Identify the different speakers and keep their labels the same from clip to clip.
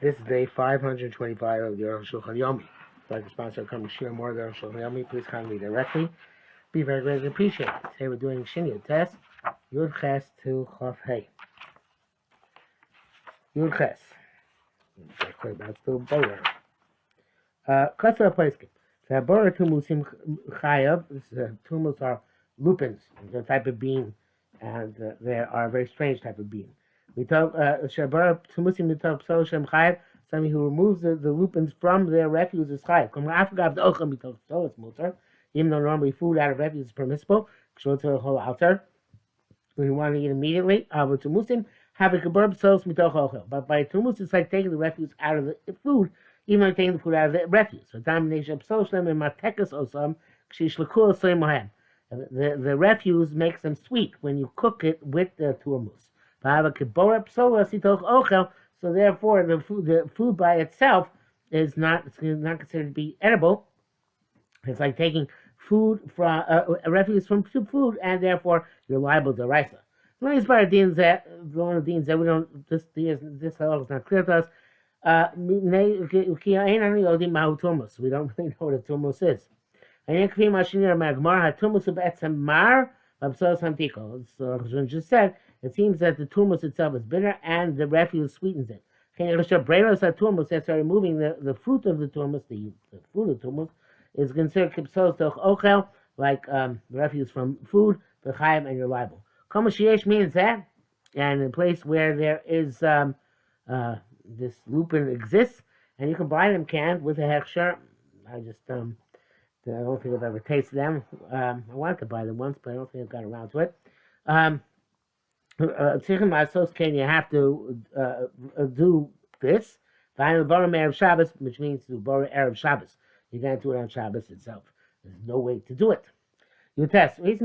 Speaker 1: This is day 525 of the Arukh HaShulchan Yomi. If you'd like to sponsor come share more of the Arukh HaShulchan Yomi, please contact me directly. Be very greatly appreciated. Today we're doing Shinya test. Yud Ches to Chaf Hey. Yud Ches. That's the Borer. Kasra Plaiskin. The Borer Tumusim Chayav. Tumus are lupins, the type of bean, and they are a very strange type of bean. We talk Shabar Tumusim Mitov So Shem Chayav. Somebody who removes the lupins from their refuse is chayav. Come after the ocham mitov so it's mutar. Even though normally food out of refuse is permissible, show to the whole altar. We want to eat immediately. But tumusim have a kaburb sos mitoch ochel. But by tumus, it's like taking the refuse out of the food, even like taking the food out of the refuse. So domination shlem and matekas osam kshishlakul soim mohem. The refuse makes them sweet when you cook it with the turmus. Have a kaburb sos mitoch ochel. So therefore, the food by itself is not considered to be edible. It's like taking food from refuse from food, and therefore you're liable to raisa. One of the deans that we don't. This halach is not clear to us. We don't really know what a turmus is. So just said. It seems that the turmus itself is bitter and the refuse sweetens it. That's why removing the fruit of the turmus, the food of the turmus, is considered kipsos toch ochel, like the refuse from food, the chayim, and you're liable. Kama sheyesh means that, and in a place where there is this lupin exists, and you can buy them canned with a hechsher. I don't think I've ever tasted them. I wanted to buy them once, but I don't think I've got around to it. You have to do this. Find the Bora Erev Shabbos, which means to Bora Erev Shabbos. You can't do it on Shabbos itself. There's no way to do it. You test. I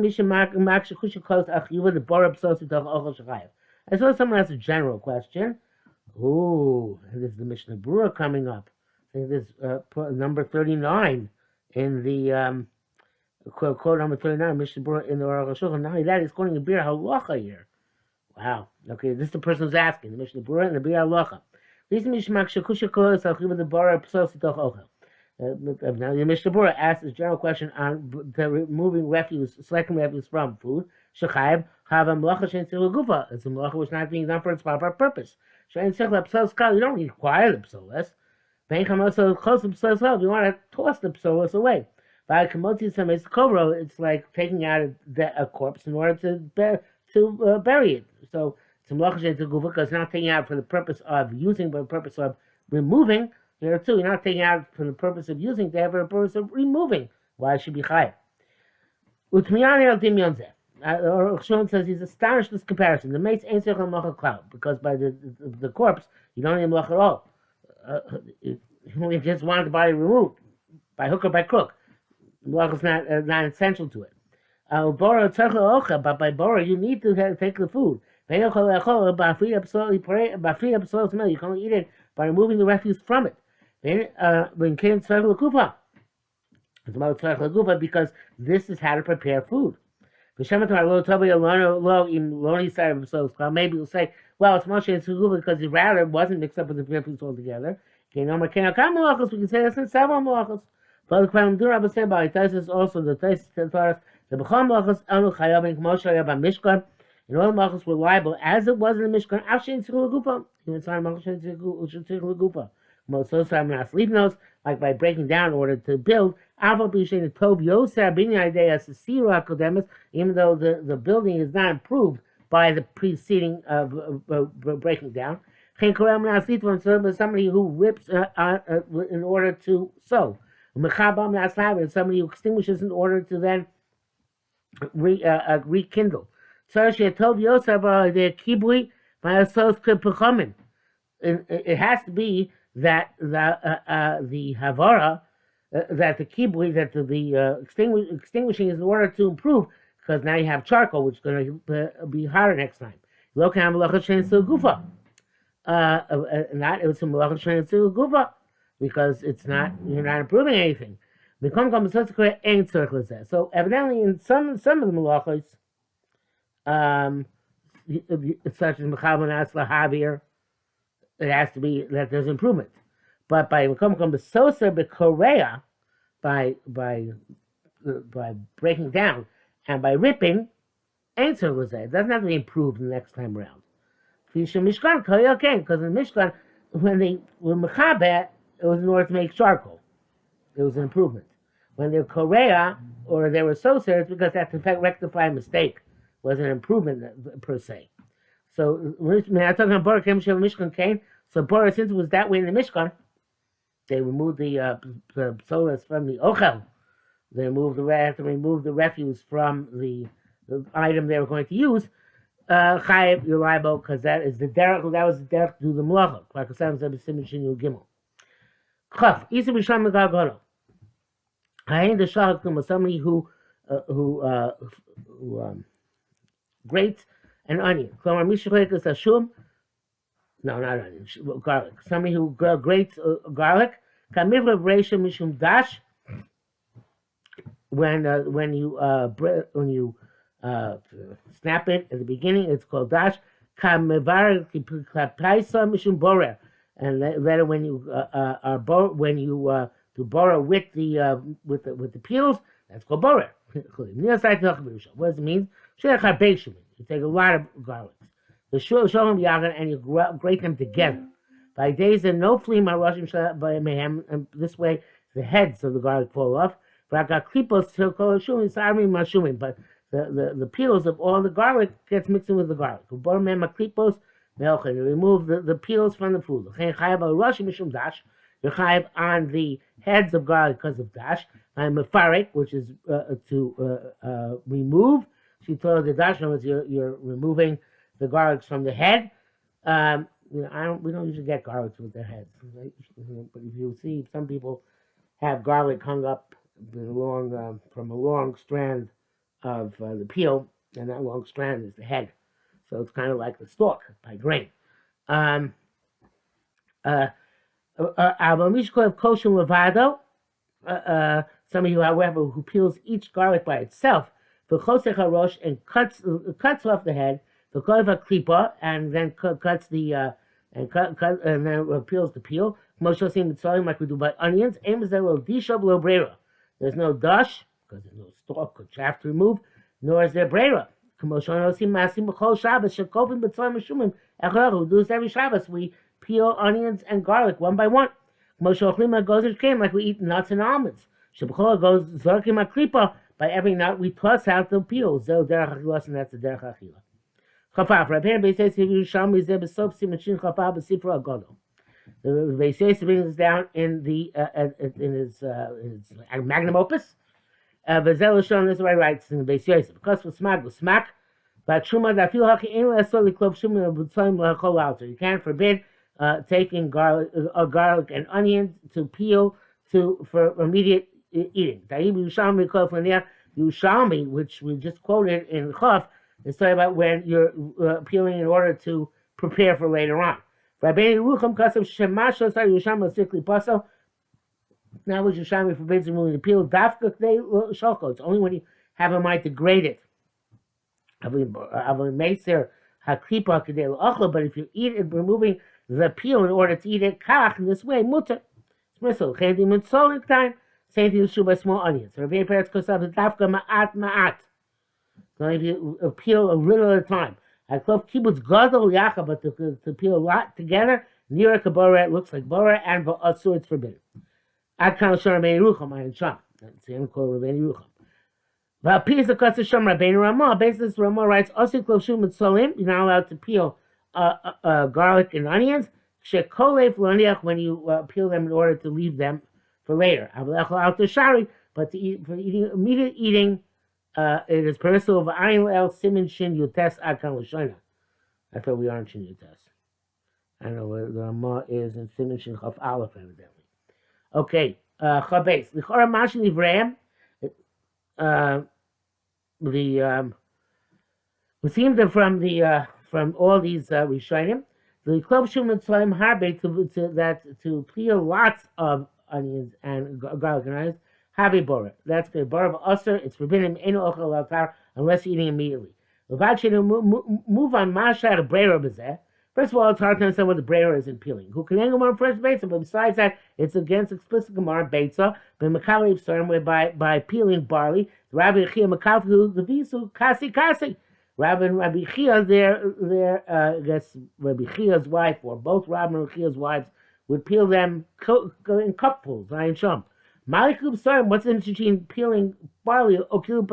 Speaker 1: saw someone ask a general question. Ooh, this is the Mishnah Berurah coming up. I think this is number 39 in the quote number 39, Mishnah Berurah in the Arukh HaShulchan. Not only that, he's quoting a beer halacha here. Wow. Okay, this is the person who's asking. The Mishnah Berurah and the Bia Halacha. Now the Mishnah Berurah asks this general question on the removing refuse, selecting refuse from food. Shechayev have a malacha shein tzil gufa. It's a malacha which is not being done for its proper purpose. Shein tzil psolas kal. You don't require the psolas. Vein kamoso close the psolas. You want to toss the psolas away. By kamotzi sameis kovro, it's like taking out a corpse in order to bury it. So it's a malacha shein tzil gufa because it's not taking out for the purpose of using, but the purpose of removing. There too, you're not taking out for the purpose of using, they have for the purpose of removing. Why it should be chayav? Utmiyani al dimyon zeh. Arukh HaShulchan says he's astonished at this comparison. The mace ain't tzarich l'malacha klal, because by the corpse you don't need malacha at all. You only just wanted the body removed by hook or by crook. Malacha is not essential to it. Bora tzarich l'ocha, but by bora you need to take the food. You can only eat it by removing the refuse from it. When came tzarich l'kufa, it's about tzarich l'kufa because this is how to prepare food. Maybe you'll say, well, it's Moshe Tzarich because the router wasn't mixed up with the refuse altogether. We can say this in several malachos. But the also the Taisus the b'chol malachos anu chayavim k'mo shaya b'mishkan. And all the malachos were liable as it was in the Mishkan. Avshein tzarich l'kufa. Even it's not malachos tzarich l'kufa. Like by breaking down in order to build, even though the building is not improved by the preceding breaking down. Somebody who rips in order to sew. And somebody who extinguishes in order to then rekindle. It has to be that the havara, that the kibui, that the extinguishing is in order to improve, because now you have charcoal, which is going to be hotter next time. Not it was a malacha shein tzil gufa, because you're not improving anything. So evidently, in some of the malachos, such as mechaban as lahavir, it has to be that there's improvement. But by Sosa Korea, by breaking down and by ripping, answer was that it doesn't have to be improved the next time around. Mishkan because in Mishkan, when they were mechaber, it was in order to make charcoal. It was an improvement. When they were Korea or they were Sosa, it's because that to rectify a mistake was an improvement per se. So when I'm talking about Bora Mishkan came, so Bora, since it was that way in the Mishkan, they removed the solas from the ochel. They had to remove the refuse from the item they were going to use. Chayev, you're liable because that was the derech to do the malacha. Like I said, Siman Shin Gimel. Chaf, Isa B'Sham Megargoro. Hayin the Shahak was somebody who grates an onion. Klomar Mishachlekas Hashum. No, not onion. Garlic. Somebody who grates garlic. Kamivra Bresha Mishum Dash. When you snap it at the beginning, it's called dash. Kamevar Kapaisa Mishum Borer. And later when you do borer with the peels, that's called borer. What does it mean? You take a lot of garlics. The sholem yagan and you grate them together. By days and no flea my rushing by mayhem, and this way the heads of the garlic fall off. But the peels of all the garlic gets mixed in with the garlic. You remove the peels from the food. You're chayav on the heads of garlic because of dash. I'm a farik, which is to remove. She told the dash was you're removing the garlics from the head. We don't usually get garlics with their heads, right? But if you see, some people have garlic hung up from a long strand of the peel, and that long strand is the head. So it's kind of like the stalk by grain. Somebody who, however, who peels each garlic by itself, and cuts off the head, and then cuts the and then peels the peel. Like we do by onions. There's no dash because there's no stalk or chaff to remove, nor is there brera. Who do this every Shabbos? We peel onions and garlic one by one. Like we eat nuts and almonds. By every nut we toss out the peels. And that's the derech achila. The Beis Yosef brings us down in his magnum opus. V'zel Lashon, this is what he writes in the Beis Yosef. Because for smak was smak, but truma da fil haki ein le'asol liklov shumim b'tzoyim l'chol alter. You can't forbid taking garlic and onions to peel for immediate eating. Da'im Yerushalmi kol flaniyah Yerushalmi, which we just quoted in Chaf, is talking about when you're peeling in order to prepare for later on. Rabbeinu Rucham kasav shemasho sar Yerushalmi strictly paso. Now, which Yerushalmi forbids removing the peel. Dafka they shalko. It's only when you have a mind to grate it. But if you eat it, removing the peel in order to eat it, kach in this way, mutter. Smisel. Chedim and solik time. Same thing with by small onions. Rabbeinu Peretz kosav the dafka ma'at. So if you peel a little at a time. I love kibbutz gadol yacha, but to peel a lot together, near kabora, it looks like bora, and v'asur, it's forbidden. Ad kan l'shon Rabbeinu Rucham, I sham. That's the end quote Rabbeinu Rucham. V'apis the kasa sham Rabbeinu Ramah. Basically, Ramah writes, "Osik lovshum mitzolim." You're not allowed to peel garlic and onions. Shekolef loniach, when you peel them in order to leave them for later. Avlechol al teshari, but for immediate eating. It is permissible of ayin el siman shin yutes ad kan l'shona. I thought we aren't shin yutes. I don't know where the Ramah is in siman shin chaf aleph evidently. Okay, chabes. L'chora mashin livreim. We see them from all these rishonim. The klov shum mitzvayim harbe to peel lots of onions and garlic and onions. Have a bora. That's the bora of usher. It's forbidden unless you're eating immediately. Move on mashar brera b'zeh. First of all, it's hard to understand what the brayer is in peeling. Who can angle more fresh beitza? But besides that, it's against explicit gemara beitza. But makalev stern where by peeling barley, Rabbi Chia makavhu the visu kasi. Rabbi and Rabbi Chia, I guess Rabbi Chia's wife, or both Rabbi and Chia's wives, would peel them in cupfuls. Ayin sham. Malikub stern. What's the difference between peeling barley or peeling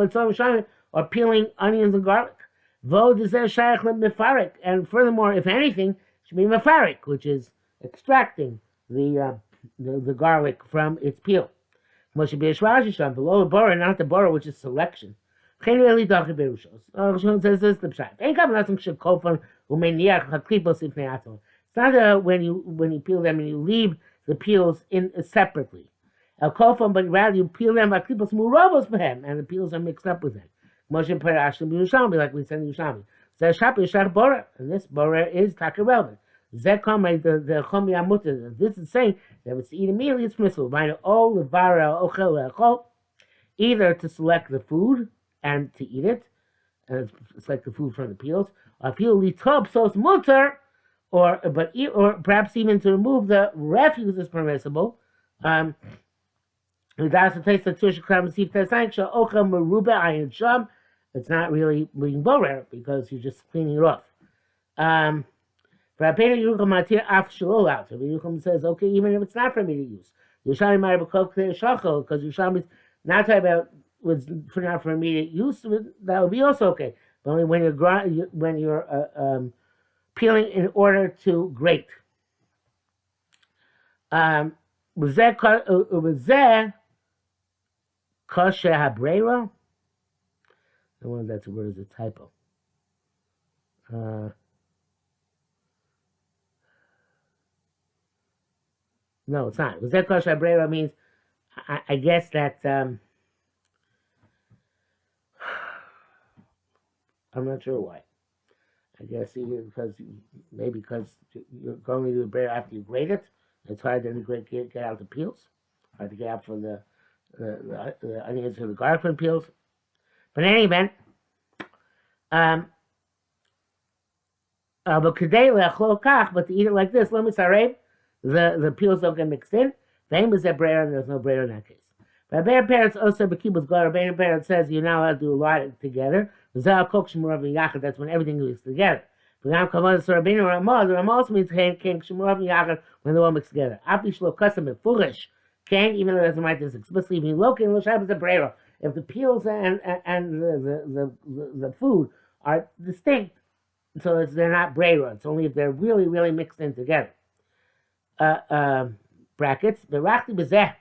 Speaker 1: onions and garlic? And furthermore, if anything, it should be mefarik, which is extracting the garlic from its peel. Must be a shvashisham, below the bora, not the bora, which is selection. Arukh HaShulchan says this the pshat. It's not when you peel them and you leave the peels in separately. But rather you peel them and the peels are mixed up with them. Moshe Parashim Yerushalmi, like we said in Yerushalmi. Zeh bora, and this bora is taka relevant. Zeh kamei the chomi amuta. This is saying that if it's to eat immediately, it's permissible. Either to select the food and to eat it, and select the food from the peels, or if you litop so it's mutter, or perhaps even to remove the refuse is permissible. It's not really being borer because you're just cleaning it off. Yerucham says, okay, even if it's not for me to use. Yerushalmi might have because Yerushalmi is not talking about was not for immediate use. That would be also okay, but only when you're peeling in order to grate. Was that kasher habrera? I wonder if that's a word as a typo. No, it's not. Was that kasher habrera means? I guess that I'm not sure why. I guess either because you're going to do the bread after you grate it. It's hard to get out the peels. Hard to get out from the onions or the garlic from peels. But in any event, but to eat it like this, the peels don't get mixed in. Famous that bread, and there's no bread in that case. But Rabbeinu parents also Bekibus God. Rabbeinu parents says you're not allowed to do a lot together. That's when everything is together. The Ramah also means when they're all mixed together. Foolish. Can't, even though it doesn't write this explicitly, even located in the brera. If the peels and the food are distinct, so they're not brera. It's only if they're really, really mixed in together. Brackets. Berachti bezeh.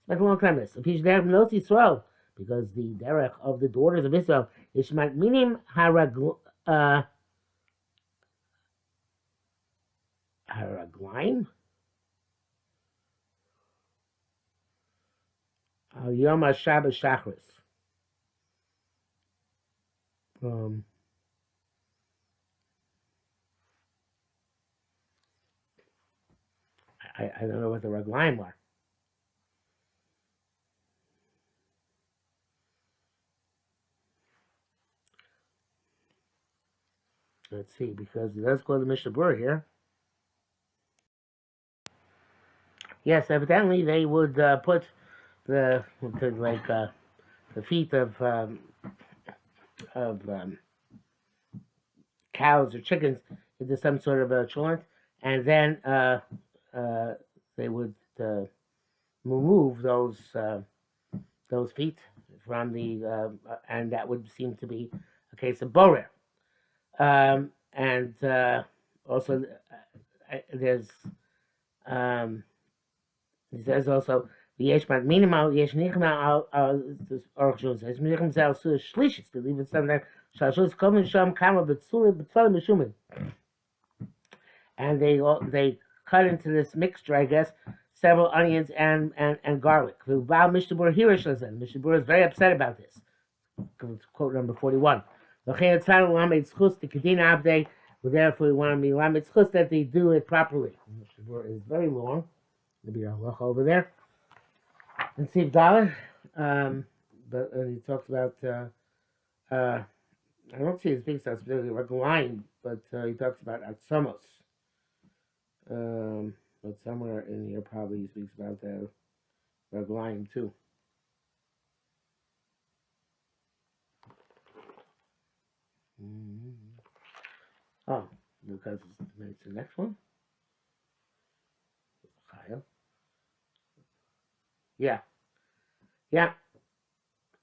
Speaker 1: Like a long time this. If you should have no Yisrael, because the derech of the daughters of Israel is minim haraglaim. Yom HaShabbat Shachris. I don't know what the raglaim are. Let's see, because let's go to the Mishnah Berurah here. Yes, evidently they would put the feet of cows or chickens into some sort of a cholent, and then they would remove those feet from the and that would seem to be a case of borer. And also there's he says also the yeshmat minimal yesh nichna Arukh HaShulchan says nichna zel su shlishis to leave it sometimes shashus kommen sham kama betzulim mishumin, and they cut into this mixture, I guess, several onions and garlic. The Mishnah Berurah Hirish listen. Mishnah Berurah is very upset about this. Quote number 41. Therefore, we want to be lamed chus that they do it properly. Mishnah Berurah is very long. Maybe I'll look over there and see if Dalit. But he talks about I don't see his big stuff specifically. Raglaim but he talks about atzamos. But somewhere in here probably he speaks about the raglayim too. Oh, because it's the next one. Yeah.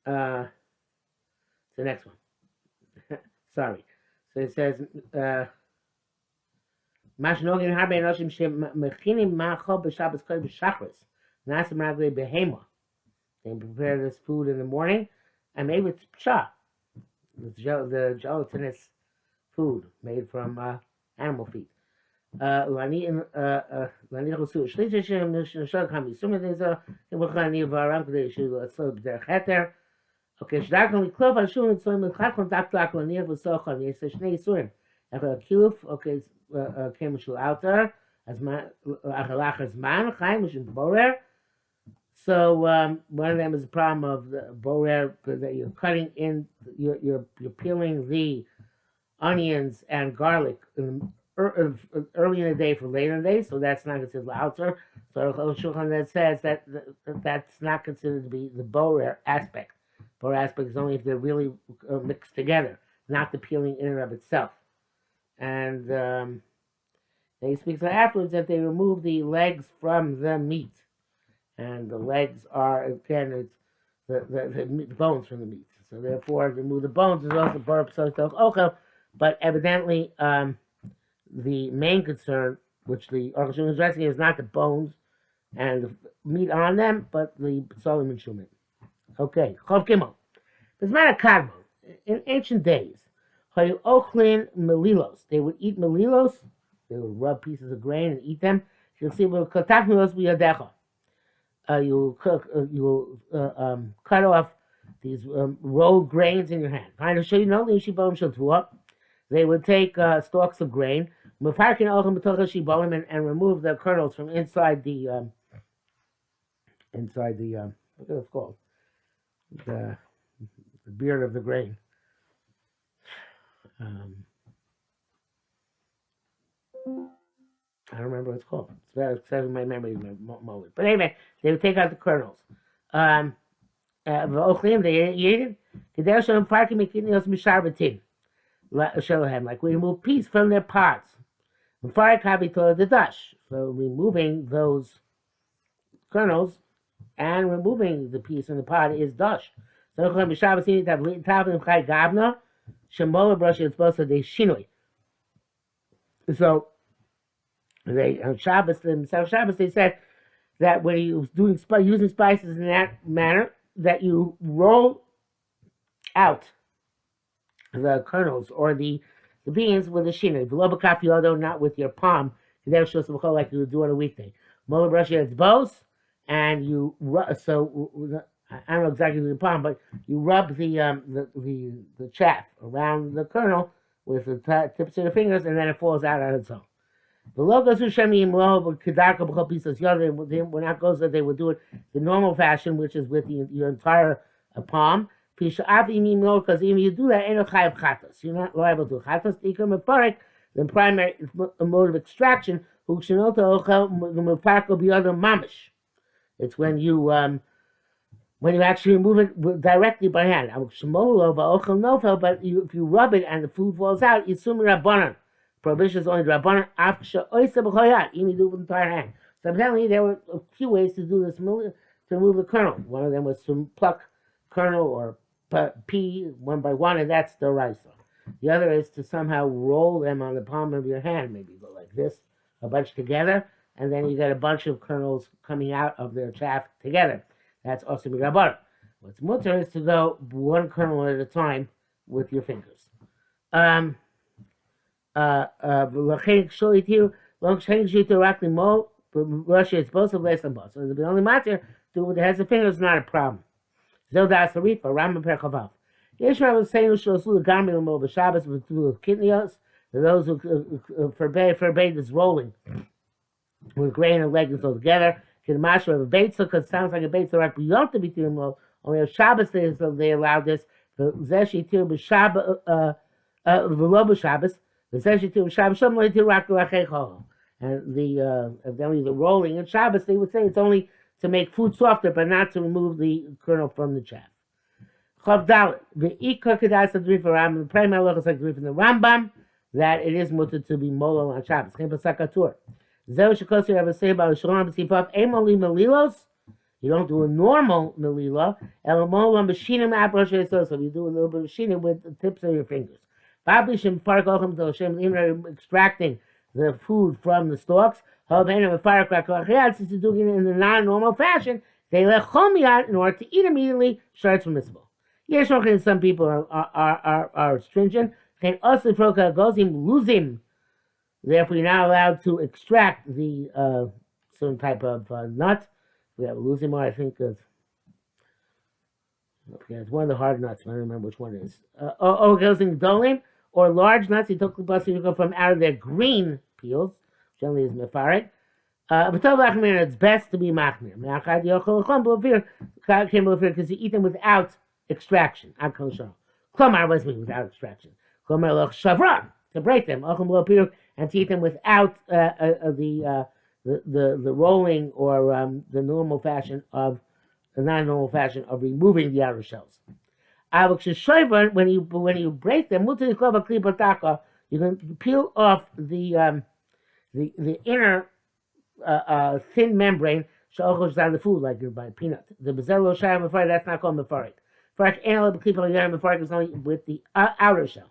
Speaker 1: The next one. Sorry. So it says, Mashnogin harbe enoshim shemechinim ma'achol b'Shabbos kodesh b'shachris nasim raglei behema. They prepare this food in the morning, and maybe it's psha, the gelatinous food made from animal feet. Lani chosu shlish shem nishal kami sumedeza imachani varam k'dei shilu atzol b'derech heter. Okay, shdarkon liklov al shul nitzol mechachon dak lani v'sochon yisay shnei yisurim. Echel kiluf, okay, came shul outer as man achalach as man chaim mishum borer. So one of them is the problem of the borer that you're cutting in, you're peeling the onions and garlic early in the day for later in the day, so that's not considered outer. So Arukh HaShulchan that says that that's not considered to be the borer aspect. Borer aspect is only if they're really mixed together, not the peeling in and of itself. And he speaks afterwards that they remove the legs from the meat. And the legs are, again, it's the bones from the meat. So therefore, to remove the bones is also burp ochel. But evidently, the main concern, which the Arukh HaShulchan is addressing, is not the bones and the meat on them, but the psolim and shumim. Okay, Chav Gimel. There's not a kadmon. In ancient days, hayu ochlin melilos. They would eat melilos. They would rub pieces of grain and eat them. You'll see, well, kataf milos biyadecha. You cut off these rolled grains in your hand. They would take stalks of grain, and remove the kernels from inside the what is it called? The beard of the grain. I don't remember what it's called. It's in my memory moment. But anyway, they would take out the kernels. They eat it. Like we remove peas from their pods. So removing those kernels and removing the piece in the pod is dash. So they on Shabbos they said that when he was using spices in that manner, that you roll out the kernels or the beans with a shinoi, v'lo not with your palm, like you would do on a weekday. Mola brush its bows, and you so I don't know exactly with the palm, but you rub the chaff around the kernel with the tips of the fingers, and then it falls out on its own. The logos Ushemim Lo Kedarka B'chol Pisas Yod, we're not goes that they would do it the normal fashion, which is with your entire palm. Because even you do that, you're not liable to chatas. The primary mode of extraction, it's when you actually remove it directly by hand. But if you rub it and the food falls out, it's rabbanan. Prohibition is only rabbanan. Even you do it with the entire hand. So apparently there were a few ways to do this to remove the kernel. One of them was to pluck kernel or pea one by one, and that's the rice. The other is to somehow roll them on the palm of your hand. Maybe go like this, a bunch together, and then you get a bunch of kernels coming out of their chaff together. That's also rabbanan. What's mutter is to go one kernel at a time with your fingers. The only matter do with the heads of fingers is not a problem. Zodas Arifa, Rambam Perchavav. Yeshua was saying Shlosu Gamil Mo B'Shabbos with kidneys. Those who forbade this rolling with grain and legumes all together. Kidmashu of a beitza, because it sounds like a beitza right beyond the b'tirim lo. Only on Shabbos they allowed this. The zeshi tir b'Shabbos v'lo b'Shabbos. Essentially, to Shabbos, some like to rock and evidently the rolling in Shabbos, they would say it's only to make food softer, but not to remove the kernel from the chaff. Chav Dalet, the Ikar Kedas Adrif Rambam, the primary halacha is like the Rambam, that it is mutter to be molol on Shabbos. Chen Pasakatur. Zeu Shekosir Rabbi Say about Shalom B'Sifav, Emoli Melilos. You don't do a normal melila. Elamol Mashinim Aprosh so you do a little bit of shina with the tips of your fingers. Babishim Farkochem to Hashem extracting the food from the stalks. Since you're doing it in the non-normal fashion, they let chomiyat in order to eat immediately. Starts from mitzvah. Yes, some people are stringent. Losing. Therefore, you're not allowed to extract the certain type of nut. We have losing, I think it's one of the hard nuts. I don't remember which one it is. Gozing dolim or large nuts. He took the bus from out of their green peels. Generally, is mefarik. But it's best to be machmir. Because you eat them without extraction. Klomar was me without extraction. Klomar loch shavra to break them. And to eat them without the rolling or the normal fashion of the non-normal fashion of removing the outer shells. When you break them, you can peel off the inner thin membrane. Is on the food like you buy peanut. The bezello shayim mefarik, that's not called mefarik. Mefarik is only with the outer shell.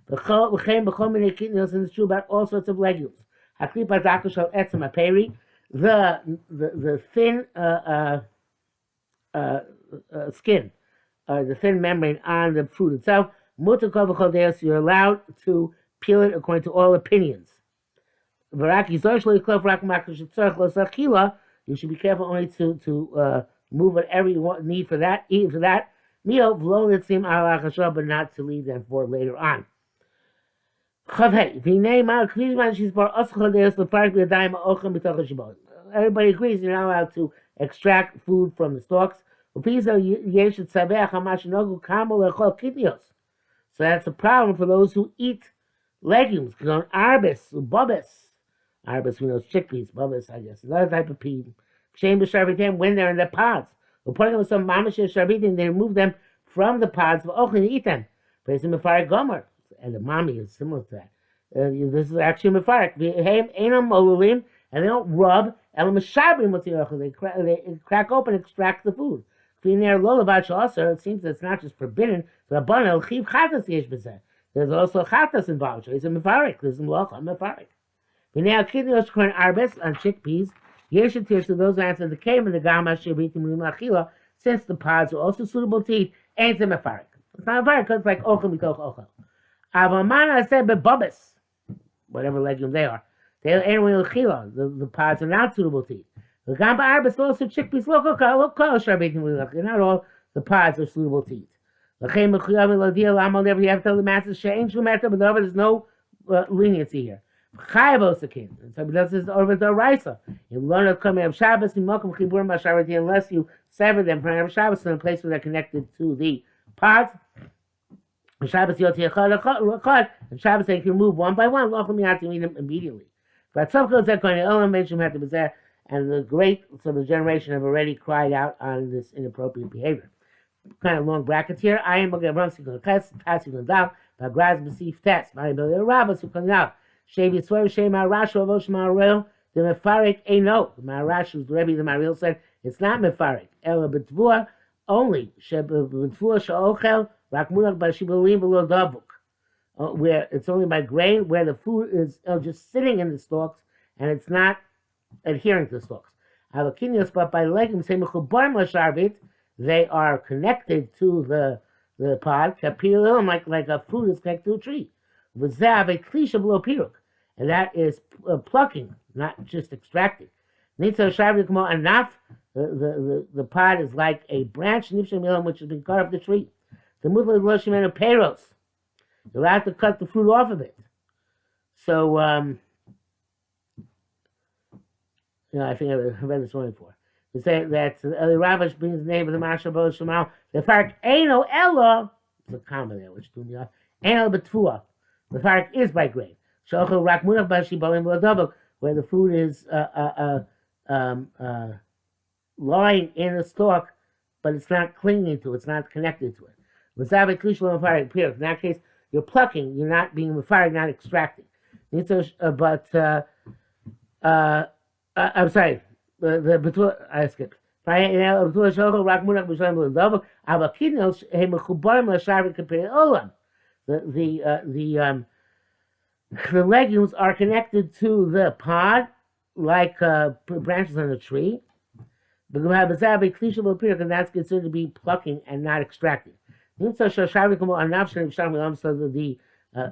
Speaker 1: And it's true about all sorts of legumes. The thin skin, the thin membrane on the fruit itself, you're allowed to peel it according to all opinions. You should be careful only to move whatever you need for that, eat for that meal, but not to leave them for later on. Everybody agrees you're not allowed to extract food from the stalks. So that's a problem for those who eat legumes. Arbus, arbus, we know is chickpeas, bubis, I guess. Another type of pea. When they're in the pods. We're putting them some mamash sharvitim, they remove them from the pods and eat them. Praise them fire gomer. And the mommy is similar to that. This is actually mefarik. And they don't rub. They crack open and extract the food. It seems that it's not just forbidden. There's also chatas involved. It's a mefarik. There's a mefarik. Arbus on chickpeas. To those answers the came in the gama shivitim since the pods are also suitable to eat. Ain't a mefarik. It's not mefarik because it's like ochel mitoch ochel. Avamana said bubis, whatever legume they are. The pods are not suitable to eat. The gamba arbus also chickpeas not all the pods are suitable to eat. You have to tell the master but there's no leniency here. So this is over the Raisa. You learn to come of Shabbos unless you sever them from Shabbos in a place where they're connected to the pods. Shabbos and Shabbos they can move one by one. You have to eat them immediately. But some goes that kind of and the great the generation have already cried out on this inappropriate behavior. Kind of long brackets here. I am going to test, passing on down, but Graz Besif test. My ability to Rabbis who come out. Shevi swear Shema Rash of Oshma the Mefarik ain't no. The Marash who's the Rebbe the Maril said it's not Mefarik. Ella Betvua only. Betvua Sha'ochel. Where it's only by grain, where the food is just sitting in the stalks and it's not adhering to the stalks. But by legumes, they are connected to the pod, like a fruit is connected to a tree. And that is plucking, not just extracting. The pod is like a branch which has been cut off the tree. The mutla is loshimenu peros. You're allowed to cut the fruit off of it. So, I think I read this one before. They say that the Ravish brings the name of the Mashal Bo Shemal. The fact Eino Ella, there's a comma there which threw me off. Eino Betvua. The fact is by grain. where the food is lying in the stalk, but it's not clinging to it, it's not connected to it. In that case, you're plucking, you're not being mefarig, not extracting. I'm sorry, I skipped. The legumes are connected to the pod like branches on a tree. And that's considered to be plucking and not extracting. So the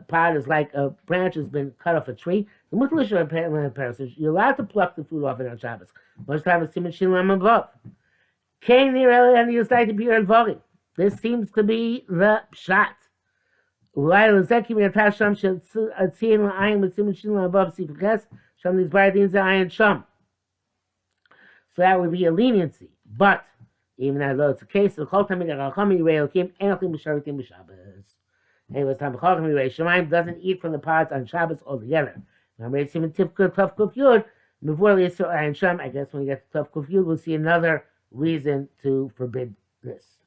Speaker 1: pod is like a branch has been cut off a tree. You're allowed to pluck the food off it on Shabbos. Most times, this seems to be the pshat. So that would be a leniency. But even though it's a case of Shemaim doesn't eat from the pods on Shabbos altogether. I guess when we get to Tav Kuf Yud, we'll see another reason to forbid this.